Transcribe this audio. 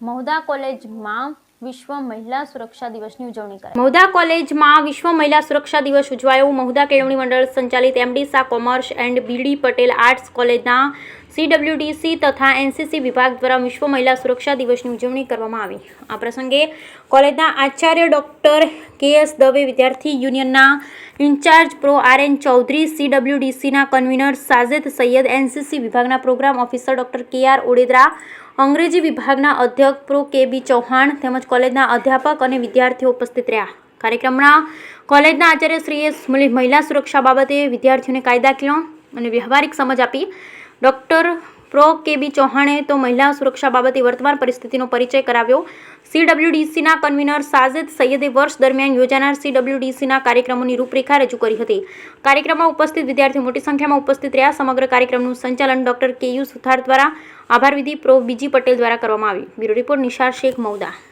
મહુધા કોલેજમાં વિશ્વ મહિલા સુરક્ષા દિવસની ઉજવણી કરાઈ। મહુધા કોલેજમાં વિશ્વ મહિલા સુરક્ષા દિવસ ઉજવાયો। મહુધા કેળવણી મંડળ સંચાલિત MD Shah commerce and BD Patel arts કોલેજના સીડબ્લ્યુડીસી તથા એનસીસી વિભાગ દ્વારા વિશ્વ મહિલા સુરક્ષા દિવસની ઉજવણી કરવામાં આવી। આ પ્રસંગે કોલેજના આચાર્ય ડોક્ટર કેએસ દવે, વિદ્યાર્થી યુનિયનના ઇન્ચાર્જ પ્રો આરએન ચૌધરી, સીડબ્લ્યુડીસીના કન્વીનર સાજેદ સૈયદ, એનસીસી વિભાગના programme officer doctor KR Odedara, અંગ્રેજી વિભાગના અધ્યક્ષ પ્રો કેબી ચૌહાણ તેમજ કોલેજના અધ્યાપક અને વિદ્યાર્થીઓ ઉપસ્થિત રહ્યા। કાર્યક્રમમાં કોલેજના આચાર્યશ્રીએ મહિલા સુરક્ષા બાબતે વિદ્યાર્થીઓને કાયદાકીય અને વ્યવહારિક સમજ આપી। ડોક્ટર પ્રો કેબી ચૌહાણે તો મહિલા સુરક્ષા બાબતે વર્તમાન પરિસ્થિતિનો પરિચય કરાવ્યો। સીડબ્લ્યુડીસીના કન્વીનર સાજેદ સૈયદે વર્ષ દરમિયાન યોજાનાર સીડબ્લ્યુડીસીના કાર્યક્રમોની રૂપરેખા રજૂ કરી હતી। કાર્યક્રમમાં ઉપસ્થિત વિદ્યાર્થીઓ મોટી સંખ્યામાં ઉપસ્થિત રહ્યા। સમગ્ર કાર્યક્રમનું સંચાલન ડોક્ટર કેયુ સુથાર દ્વારા, આભાર વિધિ પ્રો બીજી પટેલ દ્વારા કરવામાં આવી। Bureau report Nishar Shaikh, Mahudha.